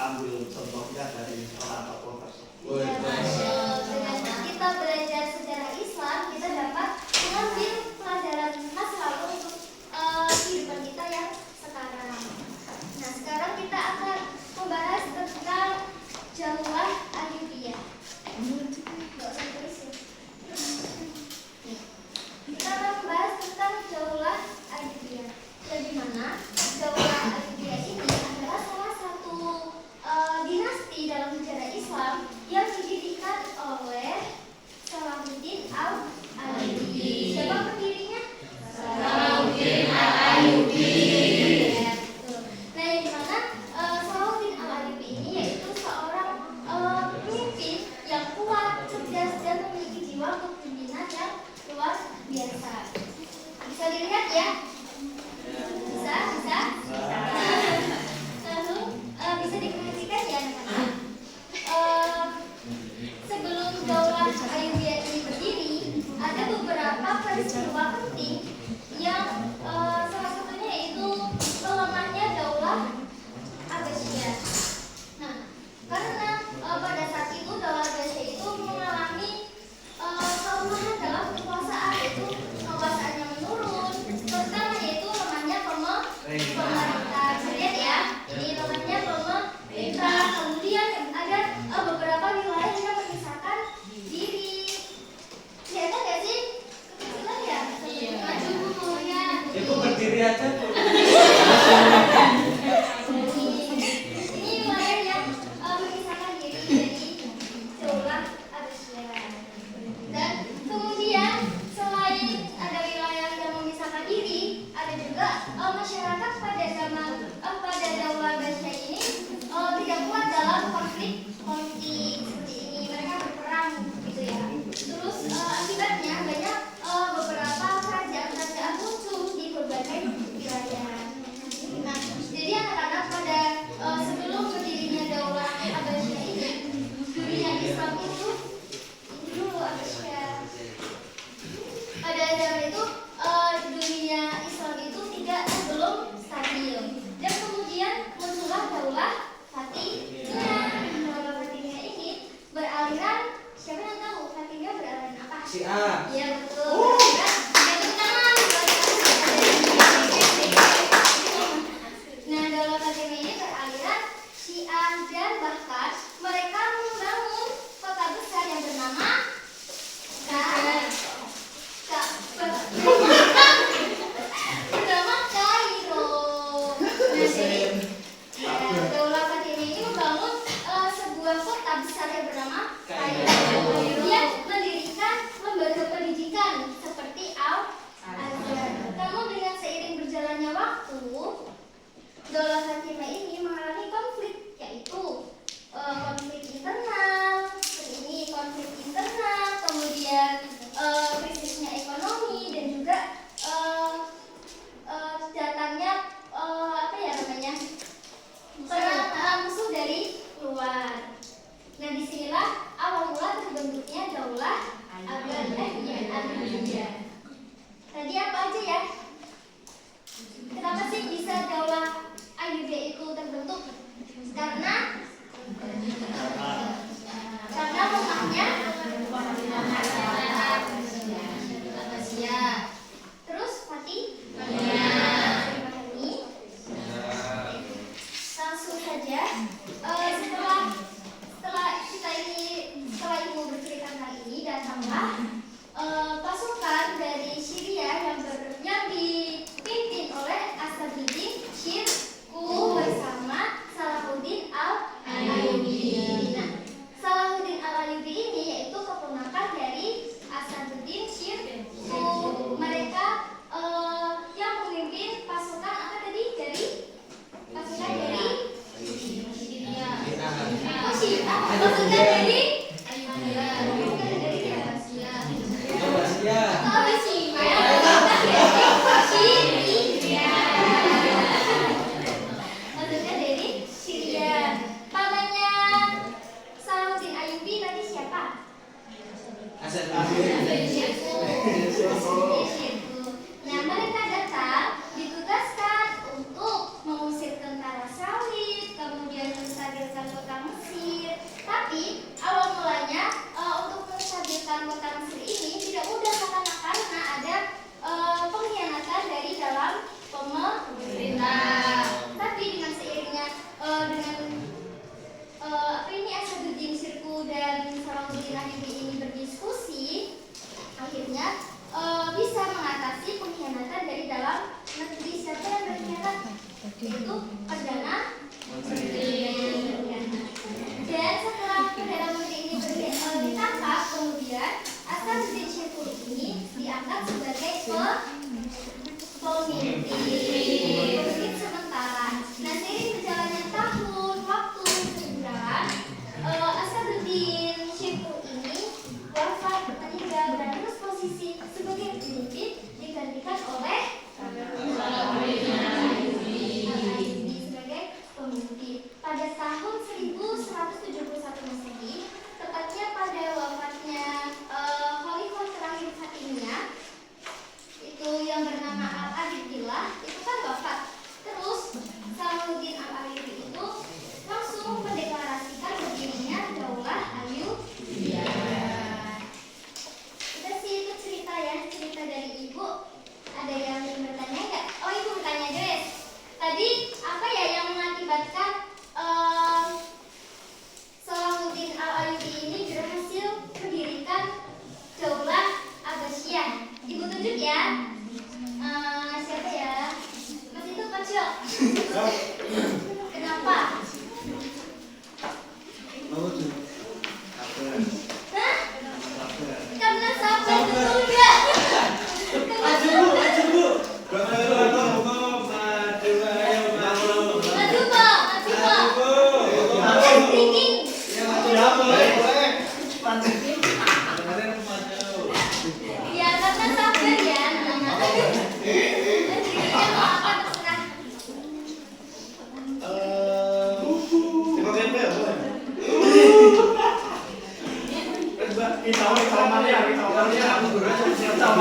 ambil contohnya dari salah tokoh tersebut. Dengan kita belajar sejarah Islam, kita dapat mengambil pelajaran masa lalu untuk kehidupan kita yang sekarang. Nah, sekarang kita akan membahas tentang Daulah Ayyubiyah. Nggak usah tulis ya. Kita akan membahas tentang Daulah Ayyubiyah. Di mana Daulah Ayyubiyah ini adalah salah satu dinasti dalam sejarah Islam yang didirikan oleh Salahuddin Al-Ayyubi. Siapa pendirinya? Salahuddin Al-Ayyubi. Nah, yang dimana Salahuddin Al-Ayyubi ini yaitu seorang pemimpin yang kuat, cerdas, dan memiliki jiwa kepemimpinan yang luar biasa. Bisa dilihat ya? Bisa? Lalu bisa diperhatikan ya anak-anak. Sebelum Daulah Ayyubiyah ini berdiri, ada beberapa peristiwa penting yang salah satunya yaitu melemahnya Daulah Abbasiyah. Nah, karena pada saat itu Daulah Abbasiyah itu mengalami kelemahan dalam kekuasaan, yaitu kekuasaannya menurun, terutama yaitu lemahnya pemerintah. Lihat ya, ini lemahnya pemerintah. Kemudian ada beberapa wilayah yang memisahkan diri. Kelihatan nggak sih? Kekecilan ya? Aduh, ya. Itu berdiri aja tuh. Ini wilayah yang memisahkan diri dari Daulah Abbasiyah. Dan kemudian selain ada wilayah yang memisahkan diri, ada juga masyarakat pada zaman pada Daulah Abbasiyah ini tidak kuat dalam konflik seperti ini. Mereka berperang gitu ya. Terus akibatnya banyak beberapa kerajaan muncul di berbagai wilayah. Nah, jadi anak-anak pada sebelum berdirinya Daulah Abbasiyah ini, dunia Islam itu ini dulu Abbasiyah. Pada zaman itu dunia Islam itu belum stabil. Dan kemudian muncullah Daulah Fatimiyah. Daulah Fatimiyah ini beraliran, siapa yang tahu Fatimiyah beraliran apa? Syiah. Iya betul. Tepuk tangan. Nah, Daulah Fatimiyah ini beraliran Syiah dan bahkan mereka membangun kota besar yang bernama bernama Kairo. Nah, Daulah Fatimiyah ini membangun sebuah kota besar yang bernama Kairo. Dia mendirikan lembaga pendidikan seperti Al-Azhar. Namun dengan seiring berjalannya waktu, Daulah Fatimiyah ini mengalami konflik, yaitu konflik internal, kemudian krisisnya ekonomi, dan juga datangnya musuh dari luar. Nah, disinilah awal mula terbentuknya Daulah Ayyubiyah. Tadi apa aja ya? Kenapa sih bisa Daulah Ayyubiyah itu terbentuk? Karena lemahnya Abbasiyah. Terus Fatih? Ini langsung saja. Setelah ibu bercerita kali ini, datanglah pasukan dari Syria yang dipimpin oleh Asaduddin Syirkuh bersama Salahuddin Al-Ayyubi. Nah, Salahuddin Al-Ayyubi ini yaitu keponakan dari Asaduddin Syirkuh. Mereka yang memimpin pasukan apa tadi? Pasukan dari pasukan dari Syria. Pamannya Salahuddin Ayyubi tadi siapa? Nah, mereka datang ditugaskan untuk mengusir tentara Salib, kemudian menstabilkan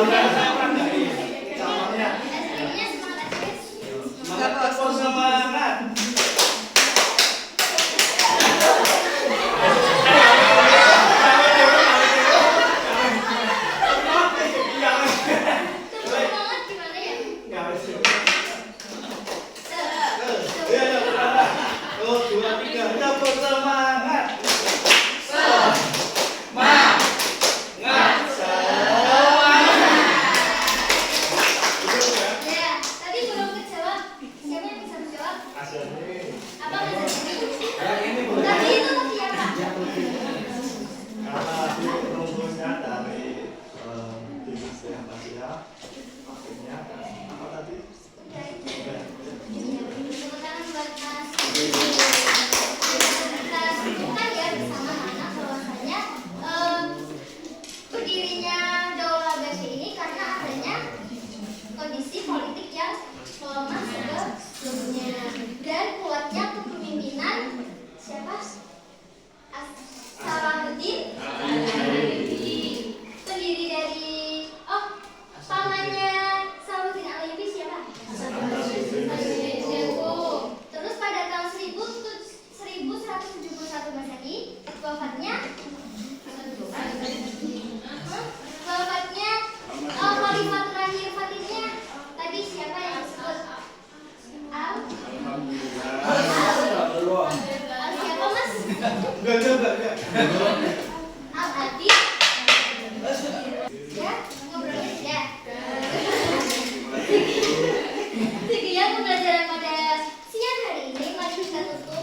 Calonnya. SPM-nya semangat aja. Semangat telepon semangat. Tepuk semangat gimana ya? Tuh, 2, 3, telepon semangat. Ya, tadi belum kejawab. Siapa yang bisa menjawab? Apa maksudnya? Tadi itu tadi apa? Karena di rumusnya dari divisi apa sih ya? Akhirnya apa tadi? Udah itu. Tepuk tangan buat Mas. Kita sebutkan ya bersama anak bahwasanya berdirinya Daulah Abbasiyah ini karena adanya kondisi politik yang melemah sebelumnya dan kuatnya kepemimpinan siapa? Salahuddin pendiri dari pamannya Salahuddin Alayubi siapa? Terus pada tahun 1171 Masehi wafatnya khalifah terakhir Fatimnya tadi siapa yang disebut? Siapa mas? Enggak. Al-Adi ya ngobrolin ya. Sekian pembelajaran pada siang hari ini. Mari kita tutup